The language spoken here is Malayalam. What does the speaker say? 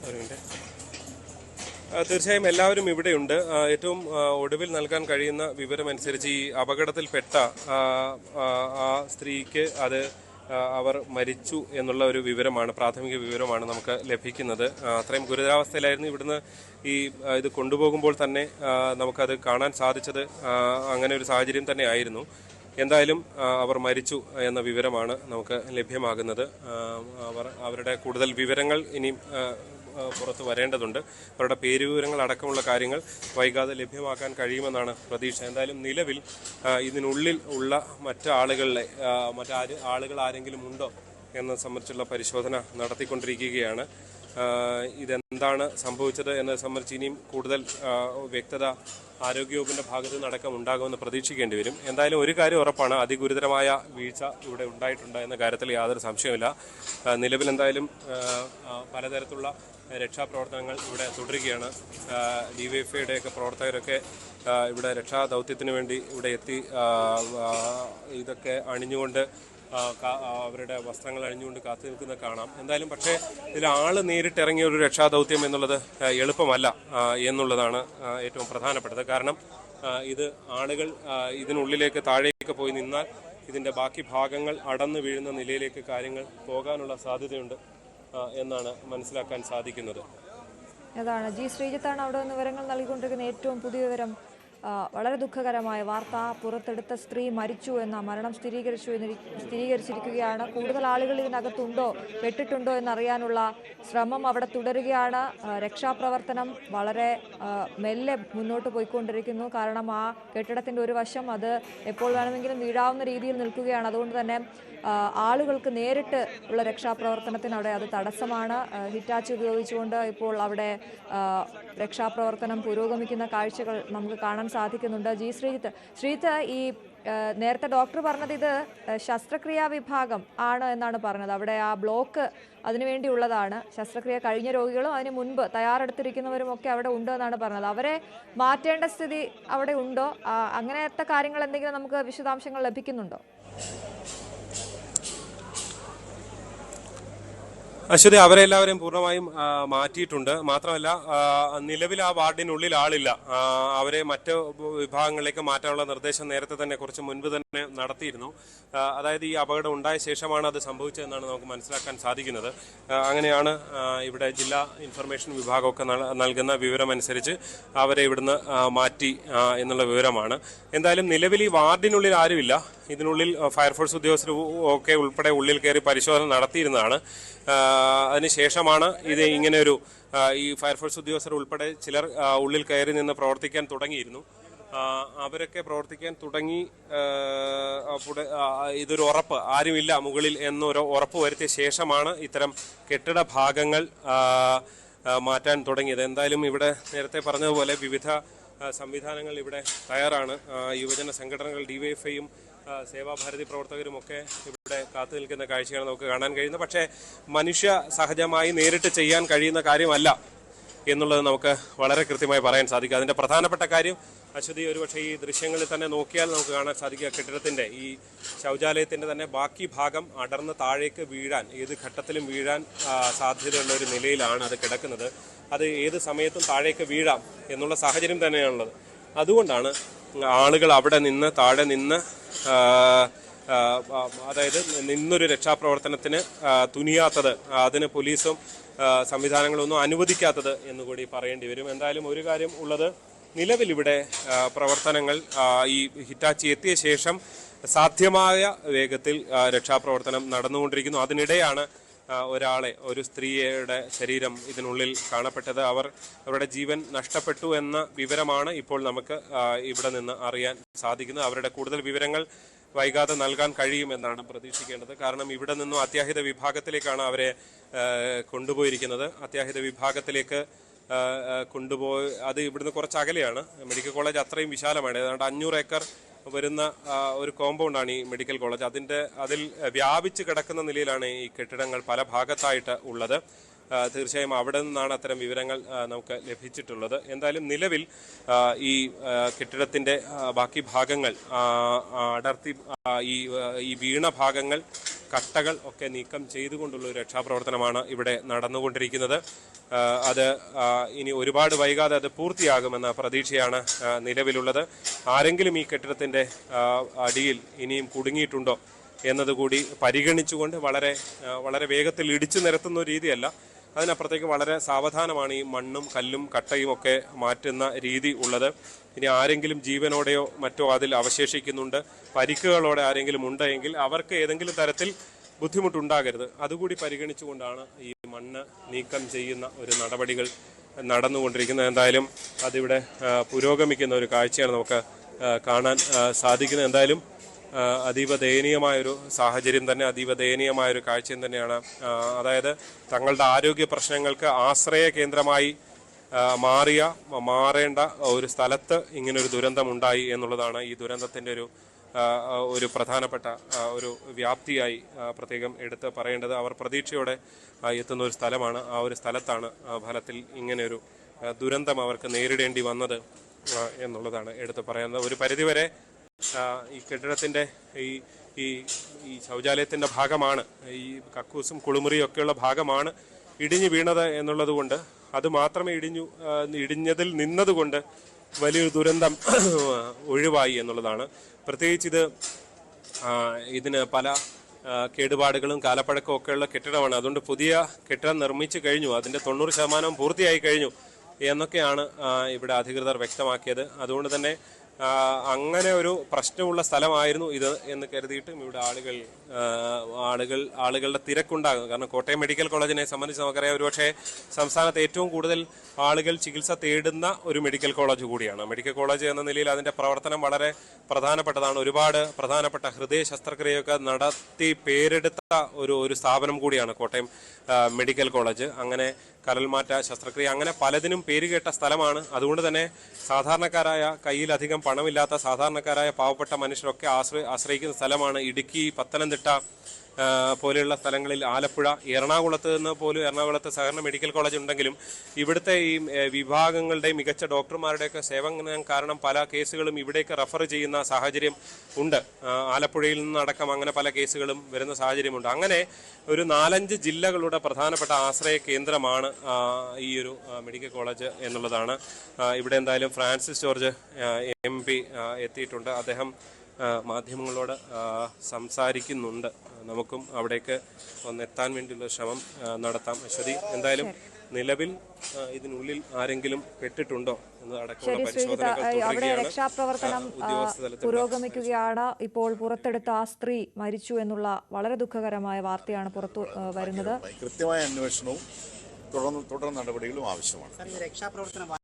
ഒരു മിനിറ്റ്. തീർച്ചയായും എല്ലാവരും ഇവിടെയുണ്ട്. ഏറ്റവും ഒടുവിൽ നൽകാൻ കഴിയുന്ന വിവരമനുസരിച്ച് ഈ അപകടത്തിൽപ്പെട്ട ആ സ്ത്രീക്ക് അവർ മരിച്ചു എന്നുള്ള ഒരു വിവരമാണ്, പ്രാഥമിക വിവരമാണ് നമുക്ക് ലഭിക്കുന്നത്. അത്രയും ഗുരുതരാവസ്ഥയിലായിരുന്നു. ഇവിടുന്ന് ഇത് കൊണ്ടുപോകുമ്പോൾ തന്നെ നമുക്കത് കാണാൻ സാധിച്ചത് അങ്ങനെ ഒരു സാഹചര്യം തന്നെ ആയിരുന്നു. എന്തായാലും അവർ മരിച്ചു എന്ന വിവരമാണ് നമുക്ക് ലഭ്യമാകുന്നത്. അവരുടെ കൂടുതൽ വിവരങ്ങൾ ഇനിയും പുറത്തു വരേണ്ടതുണ്ട്. അവരുടെ പേരുവിവരങ്ങൾ അടക്കമുള്ള കാര്യങ്ങൾ വൈകാതെ ലഭ്യമാക്കാൻ കഴിയുമെന്നാണ് പ്രതീക്ഷ. എന്തായാലും നിലവിൽ ഇതിനുള്ളിൽ ഉള്ള ആളുകൾ ആരെങ്കിലും ഉണ്ടോ എന്നത് സംബന്ധിച്ചുള്ള പരിശോധന നടത്തിക്കൊണ്ടിരിക്കുകയാണ്. ഇതെന്താണ് സംഭവിച്ചത് എന്നത് സംബന്ധിച്ച് ഇനിയും കൂടുതൽ വ്യക്തത ആരോഗ്യവകുപ്പിൻ്റെ ഭാഗത്തു നിന്നടക്കം ഉണ്ടാകുമെന്ന് പ്രതീക്ഷിക്കേണ്ടി വരും. എന്തായാലും ഒരു കാര്യം ഉറപ്പാണ്, അതിഗുരുതരമായ വീഴ്ച ഇവിടെ ഉണ്ടായിട്ടുണ്ട് എന്ന കാര്യത്തിൽ യാതൊരു സംശയമില്ല. നിലവിൽ എന്തായാലും പലതരത്തിലുള്ള രക്ഷാപ്രവർത്തനങ്ങൾ ഇവിടെ തുടരുകയാണ്. DYFIയുടെയൊക്കെ പ്രവർത്തകരൊക്കെ ഇവിടെ രക്ഷാദൗത്യത്തിന് വേണ്ടി ഇവിടെ എത്തി ഇതൊക്കെ അണിഞ്ഞുകൊണ്ട് അവരുടെ വസ്ത്രങ്ങൾ അണിഞ്ഞുകൊണ്ട് കാത്തു നിൽക്കുന്നത് കാണാം. എന്തായാലും പക്ഷേ ഇതിൽ നേരിട്ടിറങ്ങിയ ഒരു രക്ഷാദൗത്യം എന്നുള്ളത് എളുപ്പമല്ല എന്നുള്ളതാണ് ഏറ്റവും പ്രധാനപ്പെട്ടത്. കാരണം ഇത് ആളുകൾ ഇതിനുള്ളിലേക്ക് താഴേക്ക് പോയി നിന്നാൽ ഇതിൻ്റെ ബാക്കി ഭാഗങ്ങൾ അടന്നു വീഴുന്ന നിലയിലേക്ക് കാര്യങ്ങൾ പോകാനുള്ള സാധ്യതയുണ്ട് എന്നാണ് മനസ്സിലാക്കാൻ സാധിക്കുന്നത്. അതാണ് ശ്രീജിത്താണ് അവിടെ നിന്ന് വിവരങ്ങൾ നൽകിക്കൊണ്ടിരിക്കുന്ന ഏറ്റവും പുതിയ വിവരം. വളരെ ദുഃഖകരമായ വാർത്ത. പുറത്തെടുത്ത സ്ത്രീ മരിച്ചു എന്ന മരണം സ്ഥിരീകരിച്ചിരിക്കുകയാണ്. കൂടുതൽ ആളുകൾ ഇതിനകത്തുണ്ടോ, പെട്ടിട്ടുണ്ടോ എന്നറിയാനുള്ള ശ്രമം അവിടെ തുടരുകയാണ്. രക്ഷാപ്രവർത്തനം വളരെ മെല്ലെ മുന്നോട്ട് പോയിക്കൊണ്ടിരിക്കുന്നു. കാരണം ആ കെട്ടിടത്തിൻ്റെ ഒരു വശം അത് എപ്പോൾ വേണമെങ്കിലും വീഴാവുന്ന രീതിയിൽ നിൽക്കുകയാണ്. അതുകൊണ്ട് തന്നെ ആളുകൾക്ക് നേരിട്ട് ഉള്ള രക്ഷാപ്രവർത്തനത്തിന് അവിടെ അത് തടസ്സമാണ്. ഹിറ്റാച്ചി ഉപയോഗിച്ചുകൊണ്ട് ഇപ്പോൾ അവിടെ രക്ഷാപ്രവർത്തനം പുരോഗമിക്കുന്ന കാഴ്ചകൾ നമുക്ക് കാണാൻ സാധിക്കുന്നുണ്ട്. ശ്രീജിത്ത്, ഈ നേരത്തെ ഡോക്ടർ പറഞ്ഞത് ഇത് ശസ്ത്രക്രിയാ വിഭാഗം ആണ് എന്നാണ് പറഞ്ഞത്. അവിടെ ആ ബ്ലോക്ക് അതിനുവേണ്ടിയുള്ളതാണ്. ശസ്ത്രക്രിയ കഴിഞ്ഞ രോഗികളും അതിന് മുൻപ് തയ്യാറെടുത്തിരിക്കുന്നവരും ഒക്കെ അവിടെ ഉണ്ട് എന്നാണ് പറഞ്ഞത്. അവരെ മാറ്റേണ്ട സ്ഥിതി അവിടെ ഉണ്ടോ? അങ്ങനത്തെ കാര്യങ്ങൾ എന്തെങ്കിലും നമുക്ക് വിശദാംശങ്ങൾ ലഭിക്കുന്നുണ്ടോ? അശ്വതി, അവരെല്ലാവരെയും പൂർണ്ണമായും മാറ്റിയിട്ടുണ്ട്. മാത്രമല്ല, നിലവിൽ ആ വാർഡിനുള്ളിൽ ആളില്ല. അവരെ മറ്റ് വിഭാഗങ്ങളിലേക്ക് മാറ്റാനുള്ള നിർദ്ദേശം നേരത്തെ തന്നെ കുറച്ച് മുൻപ് തന്നെ നടത്തിയിരുന്നു. അതായത് ഈ അപകടം ഉണ്ടായ ശേഷമാണ് അത് സംഭവിച്ചതെന്നാണ് നമുക്ക് മനസ്സിലാക്കാൻ സാധിക്കുന്നത്. അങ്ങനെയാണ് ഇവിടെ ജില്ലാ ഇൻഫർമേഷൻ വിഭാഗമൊക്കെ നൽകുന്ന വിവരമനുസരിച്ച് അവരെ ഇവിടുന്ന് മാറ്റി എന്നുള്ള വിവരമാണ്. എന്തായാലും നിലവിൽ ഈ വാർഡിനുള്ളിൽ ആരുമില്ല. ഇതിനുള്ളിൽ ഫയർഫോഴ്സ് ഉദ്യോഗസ്ഥർ ഒക്കെ ഉൾപ്പെടെ ഉള്ളിൽ കയറി പരിശോധന നടത്തിയിരുന്നതാണ്. അതിനുശേഷമാണ് ഇത് ഇങ്ങനെയൊരു ഈ ഫയർഫോഴ്സ് ഉദ്യോഗസ്ഥർ ഉൾപ്പെടെ ചിലർ ഉള്ളിൽ കയറി നിന്ന് പ്രവർത്തിക്കാൻ തുടങ്ങിയിരുന്നു. അവരൊക്കെ പ്രവർത്തിക്കാൻ തുടങ്ങി. ഇതൊരു ഉറപ്പ്, ആരുമില്ല മുകളിൽ എന്നൊരു ഉറപ്പ് വരുത്തിയ ശേഷമാണ് ഇത്തരം കെട്ടിട ഭാഗങ്ങൾ മാറ്റാൻ തുടങ്ങിയത്. എന്തായാലും ഇവിടെ നേരത്തെ പറഞ്ഞതുപോലെ വിവിധ സംവിധാനങ്ങൾ ഇവിടെ തയ്യാറാണ്. യുവജന സംഘടനകൾ, DYFIയും സേവാഭാരതി പ്രവർത്തകരുമൊക്കെ ഇവിടെ കാത്തു നിൽക്കുന്ന കാഴ്ചയാണ് നമുക്ക് കാണാൻ കഴിയുന്നത്. പക്ഷേ മനുഷ്യ സഹജമായി നേരിട്ട് ചെയ്യാൻ കഴിയുന്ന കാര്യമല്ല എന്നുള്ളത് നമുക്ക് വളരെ കൃത്യമായി പറയാൻ സാധിക്കും. അതിൻ്റെ പ്രധാനപ്പെട്ട കാര്യം അശ്വതി, ഒരുപക്ഷെ ഈ ദൃശ്യങ്ങളിൽ തന്നെ നോക്കിയാൽ നമുക്ക് കാണാൻ സാധിക്കുക, കെട്ടിടത്തിൻ്റെ ഈ ശൗചാലയത്തിൻ്റെ തന്നെ ബാക്കി ഭാഗം അടർന്ന് താഴേക്ക് വീഴാൻ, ഏത് ഘട്ടത്തിലും വീഴാൻ സാധ്യതയുള്ള ഒരു നിലയിലാണ് അത് കിടക്കുന്നത്. അത് ഏത് സമയത്തും താഴേക്ക് വീഴാം എന്നുള്ള സാഹചര്യം തന്നെയാണുള്ളത്. അതുകൊണ്ടാണ് ആളുകൾ അവിടെ നിന്ന് താഴെ നിന്ന് അതായത് നിന്നൊരു രക്ഷാപ്രവർത്തനത്തിന് തുനിയാത്തത്, അതിന് പോലീസും സംവിധാനങ്ങളൊന്നും അനുവദിക്കാത്തത് എന്നുകൂടി പറയേണ്ടി വരും. എന്തായാലും ഒരു കാര്യം ഉള്ളത്, നിലവിൽ ഇവിടെ പ്രവർത്തനങ്ങൾ ഈ ഹിറ്റാച്ചി എത്തിയ ശേഷം സാധ്യമായ വേഗത്തിൽ രക്ഷാപ്രവർത്തനം നടന്നുകൊണ്ടിരിക്കുന്നു. അതിനിടെയാണ് ഒരു സ്ത്രീയുടെ ശരീരം ഇതിനുള്ളിൽ കാണപ്പെട്ടത്. അവരുടെ ജീവൻ നഷ്ടപ്പെട്ടു എന്ന വിവരമാണ് ഇപ്പോൾ നമുക്ക് ഇവിടെ നിന്ന് അറിയാൻ സാധിക്കുന്നത്. അവരുടെ കൂടുതൽ വിവരങ്ങൾ വൈകാതെ നൽകാൻ കഴിയുമെന്നാണ് പ്രതീക്ഷിക്കേണ്ടത്. കാരണം ഇവിടെ നിന്നും അത്യാഹിത വിഭാഗത്തിലേക്കാണ് അവരെ കൊണ്ടുപോയിരിക്കുന്നത്. അത്യാഹിത വിഭാഗത്തിലേക്ക് അത് ഇവിടുന്ന് കുറച്ച് അകലെയാണ്. മെഡിക്കൽ കോളേജ് അത്രയും വിശാലമാണ്. ഏതാണ്ട് 500 ഏക്കർ വരുന്ന ഒരു കോമ്പൗണ്ടാണ് ഈ മെഡിക്കൽ കോളേജ്. അതിൽ വ്യാപിച്ച് കിടക്കുന്ന നിലയിലാണ് ഈ കെട്ടിടങ്ങൾ പല ഭാഗത്തായിട്ട് ഉള്ളത്. തീർച്ചയായും അവിടെ നിന്നാണ് അത്തരം വിവരങ്ങൾ നമുക്ക് ലഭിച്ചിട്ടുള്ളത്. എന്തായാലും നിലവിൽ ഈ കെട്ടിടത്തിൻ്റെ ബാക്കി ഭാഗങ്ങൾ അടർത്തി ഈ വീണ ഭാഗങ്ങൾ കട്ടകൾ ഒക്കെ നീക്കം ചെയ്തുകൊണ്ടുള്ള ഒരു രക്ഷാപ്രവർത്തനമാണ് ഇവിടെ നടന്നുകൊണ്ടിരിക്കുന്നത്. അത് ഇനി ഒരുപാട് വൈകാതെ അത് പൂർത്തിയാകുമെന്ന പ്രതീക്ഷയാണ് നിലവിലുള്ളത്. ആരെങ്കിലും ഈ കെട്ടിടത്തിൻ്റെ അടിയിൽ ഇനിയും കുടുങ്ങിയിട്ടുണ്ടോ എന്നതുകൂടി പരിഗണിച്ചുകൊണ്ട് വളരെ വേഗത്തിൽ ഇടിച്ചു നിരത്തുന്ന രീതിയല്ല, അതിനപ്പുറത്തേക്ക് വളരെ സാവധാനമാണ് ഈ മണ്ണും കല്ലും കട്ടയും ഒക്കെ മാറ്റുന്ന രീതി ഉള്ളത്. ഇനി ആരെങ്കിലും ജീവനോടെയോ മറ്റോ അതിൽ അവശേഷിക്കുന്നുണ്ട്, പരിക്കുകളോടെ ആരെങ്കിലും ഉണ്ടെങ്കിൽ അവർക്ക് ഏതെങ്കിലും തരത്തിൽ ബുദ്ധിമുട്ടുണ്ടാകരുത്, അതുകൂടി പരിഗണിച്ചുകൊണ്ടാണ് ഈ മണ്ണ് നീക്കം ചെയ്യുന്ന ഒരു നടപടികൾ നടന്നുകൊണ്ടിരിക്കുന്നത്. എന്തായാലും അതിവിടെ പുരോഗമിക്കുന്ന ഒരു കാഴ്ചയാണ് നമുക്ക് കാണാൻ സാധിക്കുന്നത്. എന്തായാലും അതീവ ദയനീയമായൊരു സാഹചര്യം തന്നെ, അതീവ ദയനീയമായൊരു കാഴ്ചയും തന്നെയാണ്. അതായത് തങ്ങളുടെ ആരോഗ്യ പ്രശ്നങ്ങൾക്ക് ആശ്രയ കേന്ദ്രമായി മാറേണ്ട ഒരു സ്ഥലത്ത് ഇങ്ങനൊരു ദുരന്തം ഉണ്ടായി എന്നുള്ളതാണ് ഈ ദുരന്തത്തിൻ്റെ ഒരു പ്രധാനപ്പെട്ട ഒരു വ്യാപ്തിയായി പ്രത്യേകം എടുത്ത് പറയേണ്ടത്. അവർ പ്രതീക്ഷയോടെ എത്തുന്ന ഒരു സ്ഥലമാണ്, ആ ഒരു സ്ഥലത്താണ് ഫലത്തിൽ ഇങ്ങനെയൊരു ദുരന്തം അവർക്ക് നേരിടേണ്ടി വന്നത് എന്നുള്ളതാണ് എടുത്ത് പറയുന്നത്. ഒരു പരിധിവരെ ഈ കെട്ടിടത്തിൻ്റെ ഈ ശൗചാലയത്തിൻ്റെ ഭാഗമാണ്, ഈ കക്കൂസും കുളിമുറിയും ഒക്കെയുള്ള ഭാഗമാണ് ഇടിഞ്ഞു വീണത് എന്നുള്ളത് കൊണ്ട്, അത് മാത്രമേ ഇടിഞ്ഞതിൽ നിന്നതുകൊണ്ട് വലിയൊരു ദുരന്തം ഒഴിവായി എന്നുള്ളതാണ്. പ്രത്യേകിച്ച് ഇതിന് പല കേടുപാടുകളും കാലപ്പഴക്കവും ഒക്കെയുള്ള കെട്ടിടമാണ്. അതുകൊണ്ട് പുതിയ കെട്ടിടം നിർമ്മിച്ചു കഴിഞ്ഞു, അതിൻ്റെ 90% പൂർത്തിയായി കഴിഞ്ഞു എന്നൊക്കെയാണ് ഇവിടെ അധികൃതർ വ്യക്തമാക്കിയത്. അതുകൊണ്ട് തന്നെ അങ്ങനെ ഒരു പ്രശ്നമുള്ള സ്ഥലമായിരുന്നു ഇത് എന്ന് കരുതിയിട്ടും ഇവിടെ ആളുകളുടെ തിരക്കുണ്ടാകും. കാരണം കോട്ടയം മെഡിക്കൽ കോളേജിനെ സംബന്ധിച്ച് നമുക്കറിയാം, ഒരുപക്ഷെ സംസ്ഥാനത്ത് ഏറ്റവും കൂടുതൽ ആളുകൾ ചികിത്സ തേടുന്ന ഒരു മെഡിക്കൽ കോളേജ് കൂടിയാണ്. മെഡിക്കൽ കോളേജ് എന്ന നിലയിൽ അതിൻ്റെ പ്രവർത്തനം വളരെ പ്രധാനപ്പെട്ടതാണ്. ഒരുപാട് പ്രധാനപ്പെട്ട ഹൃദയ ശസ്ത്രക്രിയയൊക്കെ നടത്തി പേരെടുത്ത ഒരു സ്ഥാപനം കൂടിയാണ് കോട്ടയം മെഡിക്കൽ കോളേജ്. അങ്ങനെ കരൾമാറ്റ ശസ്ത്രക്രിയ അങ്ങനെ പലതിനും പേരുകേട്ട സ്ഥലമാണ്. അതുകൊണ്ട് തന്നെ സാധാരണക്കാരായ, കയ്യിലധികം പണമില്ലാത്ത സാധാരണക്കാരായ പാവപ്പെട്ട മനുഷ്യരൊക്കെ ആശ്രയിക്കുന്ന സ്ഥലമാണ്. ഇടുക്കി, പത്തനംതിട്ട പോലെയുള്ള സ്ഥലങ്ങളിൽ, ആലപ്പുഴ, എറണാകുളത്ത് സഹകരണ മെഡിക്കൽ കോളേജ് ഉണ്ടെങ്കിലും ഇവിടുത്തെ ഈ വിഭാഗങ്ങളുടെയും മികച്ച ഡോക്ടർമാരുടെയൊക്കെ സേവനം കാരണം പല കേസുകളും ഇവിടേക്ക് റെഫർ ചെയ്യുന്ന സാഹചര്യം ഉണ്ട്. ആലപ്പുഴയിൽ നിന്നടക്കം അങ്ങനെ പല കേസുകളും വരുന്ന സാഹചര്യമുണ്ട്. അങ്ങനെ ഒരു 4-5 ജില്ലകളുടെ പ്രധാനപ്പെട്ട ആശ്രയ കേന്ദ്രമാണ് ഈ ഒരു മെഡിക്കൽ കോളേജ് എന്നുള്ളതാണ്. ഇവിടെ എന്തായാലും ഫ്രാൻസിസ് ജോർജ് MP എത്തിയിട്ടുണ്ട്. അദ്ദേഹം മാധ്യമങ്ങളോട് സംസാരിക്കുന്നുണ്ട്. നമുക്കും അവിടേക്ക് ഒന്നെത്താൻ വേണ്ടിയുള്ള ശ്രമം നടത്താം. അശ്വതി, എന്തായാലും നിലവിൽ ഇതിനുള്ളിൽ ആരെങ്കിലും പെട്ടിട്ടുണ്ടോ എന്നതടക്കമുള്ള പരിശോധനകൾ അവിടെ രക്ഷാപ്രവർത്തനം പുരോഗമിക്കുകയാണ്. ഇപ്പോൾ പുറത്തെടുത്ത ആ സ്ത്രീ മരിച്ചു എന്നുള്ള വളരെ ദുഃഖകരമായ വാർത്തയാണ് പുറത്തു വരുന്നത്. കൃത്യമായ അന്വേഷണവും തുടർ നടപടികളും ആവശ്യമാണ്.